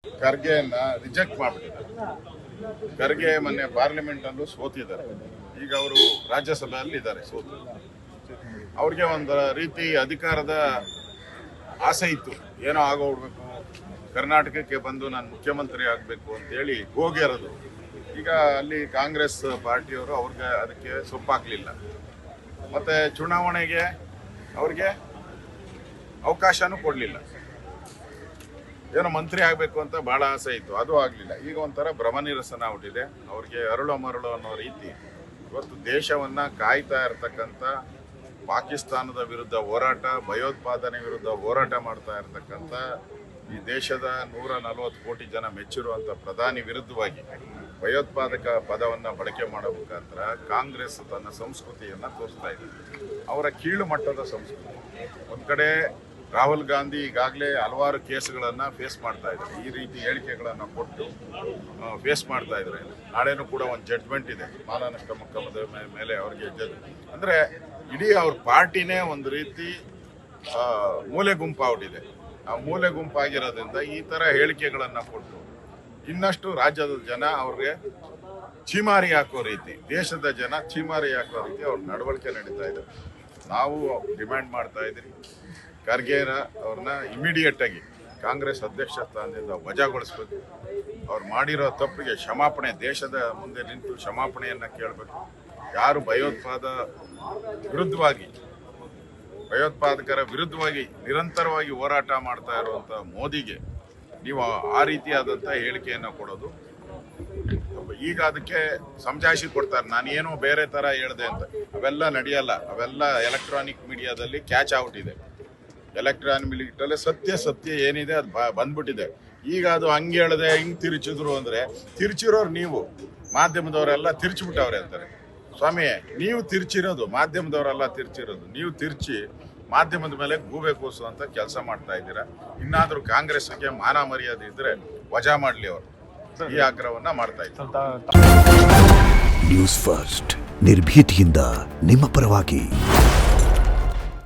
ಖರ್ಗೆಯನ್ನ reject ಮಾಡಿಬಿಟ್ಟಿದ್ದಾರೆ. ಖರ್ಗೆ ಮೊನ್ನೆ parliament ಅಲ್ಲೂ ಸೋತಿದ್ದಾರೆ. ಈಗ ಅವರು ರಾಜ್ಯಸಭೆಯಲ್ಲಿ ಇದ್ದಾರೆ ಸೋತು. ಅವ್ರಿಗೆ ಒಂದು ರೀತಿ ಅಧಿಕಾರದ ಆಸೆ ಇತ್ತು, ಏನೋ ಆಗೋಗ್ಬೇಕು, ಕರ್ನಾಟಕಕ್ಕೆ ಬಂದು ನಾನು ಮುಖ್ಯಮಂತ್ರಿ ಆಗಬೇಕು ಅಂತೇಳಿ ಹೋಗಿರೋದು. ಈಗ ಅಲ್ಲಿ ಕಾಂಗ್ರೆಸ್ ಪಾರ್ಟಿಯವರು ಅವ್ರಿಗೆ ಅದಕ್ಕೆ ಸೊಪ್ಪಾಗಲಿಲ್ಲ. ಮತ್ತು ಚುನಾವಣೆಗೆ ಅವ್ರಿಗೆ ಅವಕಾಶನೂ ಕೊಡಲಿಲ್ಲ. ಏನೋ ಮಂತ್ರಿ ಆಗಬೇಕು ಅಂತ ಭಾಳ ಆಸೆ ಇತ್ತು, ಅದು ಆಗಲಿಲ್ಲ. ಈಗ ಒಂಥರ ಭ್ರಮನಿರಸನ ಆಗ್ಬಿಟ್ಟಿದೆ ಅವ್ರಿಗೆ. ಅರಳು ಮರಳು ಅನ್ನೋ ರೀತಿ ಇವತ್ತು ದೇಶವನ್ನು ಕಾಯ್ತಾ ಇರ್ತಕ್ಕಂಥ ಪಾಕಿಸ್ತಾನದ ವಿರುದ್ಧ ಹೋರಾಟ, ಭಯೋತ್ಪಾದನೆ ವಿರುದ್ಧ ಹೋರಾಟ ಮಾಡ್ತಾ ಇರ್ತಕ್ಕಂಥ ಈ ದೇಶದ 140 ಕೋಟಿ ಜನ ಮೆಚ್ಚಿರುವಂಥ ಪ್ರಧಾನಿ ವಿರುದ್ಧವಾಗಿ ಭಯೋತ್ಪಾದಕ ಪದವನ್ನು ಬಳಕೆ ಮಾಡೋ ಮುಖಾಂತರ ಕಾಂಗ್ರೆಸ್ ತನ್ನ ಸಂಸ್ಕೃತಿಯನ್ನು ತೋರಿಸ್ತಾ ಇದೆ. ಅವರ ಕೀಳು ಮಟ್ಟದ ಸಂಸ್ಕೃತಿ. ಒಂದು ಕಡೆ ರಾಹುಲ್ ಗಾಂಧಿ ಈಗಾಗಲೇ ಹಲವಾರು ಕೇಸ್ಗಳನ್ನು ಫೇಸ್ ಮಾಡ್ತಾ ಇದ್ದಾರೆ. ಈ ರೀತಿ ಹೇಳಿಕೆಗಳನ್ನು ಕೊಟ್ಟು ಫೇಸ್ ಮಾಡ್ತಾ ಇದ್ದಾರೆ. ನಾಳೆನೂ ಕೂಡ ಒಂದು ಜಡ್ಜ್ಮೆಂಟ್ ಇದೆ ಮಾನನಷ್ಟ ಮೊಕದ್ದಮದ ಮೇಲೆ ಅವ್ರಿಗೆ ಅಂದರೆ ಇಡೀ ಅವ್ರ ಪಾರ್ಟಿನೇ ಒಂದು ರೀತಿ ಮೂಲೆ ಗುಂಪಾಗ್ಬಿಟ್ಟಿದೆ. ಆ ಮೂಲೆ ಗುಂಪಾಗಿರೋದ್ರಿಂದ ಈ ಥರ ಹೇಳಿಕೆಗಳನ್ನು ಕೊಟ್ಟು ಇನ್ನಷ್ಟು ರಾಜ್ಯದ ಜನ ಅವ್ರಿಗೆ ಚೀಮಾರಿ ಹಾಕೋ ರೀತಿ, ದೇಶದ ಜನ ಚೀಮಾರಿ ಹಾಕೋ ರೀತಿ ಅವ್ರ ನಡವಳಿಕೆ ನಡೀತಾ ಇದೆ. ನಾವು ಡಿಮ್ಯಾಂಡ್ ಮಾಡ್ತಾ ಇದ್ದೀರಿ, ಖರ್ಗೆನ ಅವ್ರನ್ನ ಇಮಿಡಿಯೇಟಾಗಿ ಕಾಂಗ್ರೆಸ್ ಅಧ್ಯಕ್ಷ ಸ್ಥಾನದಿಂದ ವಜಾಗೊಳಿಸ್ಬೇಕು. ಅವ್ರು ಮಾಡಿರೋ ತಪ್ಪಿಗೆ ಕ್ಷಮಾಪಣೆ, ದೇಶದ ಮುಂದೆ ನಿಂತು ಕ್ಷಮಾಪಣೆಯನ್ನು ಕೇಳಬೇಕು. ಯಾರು ಭಯೋತ್ಪಾದಕರ ವಿರುದ್ಧವಾಗಿ ನಿರಂತರವಾಗಿ ಹೋರಾಟ ಮಾಡ್ತಾ ಇರುವಂಥ ಮೋದಿಗೆ ನೀವು ಆ ರೀತಿಯಾದಂಥ ಹೇಳಿಕೆಯನ್ನು ಕೊಡೋದು, ಈಗ ಅದಕ್ಕೆ ಸಮಜಾಯಿಷಿ ಕೊಡ್ತಾರೆ. ನಾನೇನೋ ಬೇರೆ ಥರ ಹೇಳಿದೆ ಅಂತ. ಅವೆಲ್ಲ ನಡೆಯಲ್ಲ. ಅವೆಲ್ಲ ಎಲೆಕ್ಟ್ರಾನಿಕ್ ಮೀಡಿಯಾದಲ್ಲಿ ಕ್ಯಾಚ್ ಔಟ್ ಇದೆ. ಎಲೆಕ್ಟ್ರಾನಿಕ್ ಮೀಡಿಯಾದಲ್ಲಿ ಸತ್ಯ ಏನಿದೆ ಅದು ಬಂದ್ಬಿಟ್ಟಿದೆ. ಈಗ ಅದು ಹಂಗೆ ಹೇಳಿದೆ, ಹಿಂಗೆ ತಿರುಚಿದ್ರು ಅಂದರೆ ತಿರುಚಿರೋರು ನೀವು, ಮಾಧ್ಯಮದವರೆಲ್ಲ ತಿರುಚಿಬಿಟ್ಟವ್ರೆ ಅಂತಾರೆ. ಸ್ವಾಮಿ, ನೀವು ತಿರ್ಚಿರೋದು, ಮಾಧ್ಯಮದವರೆಲ್ಲ ತಿರ್ಚಿರೋದು. ನೀವು ತಿರ್ಚಿ ಮಾಧ್ಯಮದ ಮೇಲೆ ಗೂಬೆ ಕೂಸುವಂತ ಕೆಲಸ ಮಾಡ್ತಾ ಇದ್ದೀರಾ. ಇನ್ನಾದರೂ ಕಾಂಗ್ರೆಸ್ಗೆ ಮಾನ ಮರ್ಯಾದೆ ಇದ್ರೆ ವಜಾ ಮಾಡಲಿ ಅವರು. ಈ ಆಗ್ರಹವನ್ನ ಮಾಡ್ತಾ ಇದ್ದಾರೆ. ನ್ಯೂಸ್ ಫಸ್ಟ್, ನಿರ್ಭೀತಿಯಿಂದ ನಿಮ್ಮ ಪರವಾಗಿ.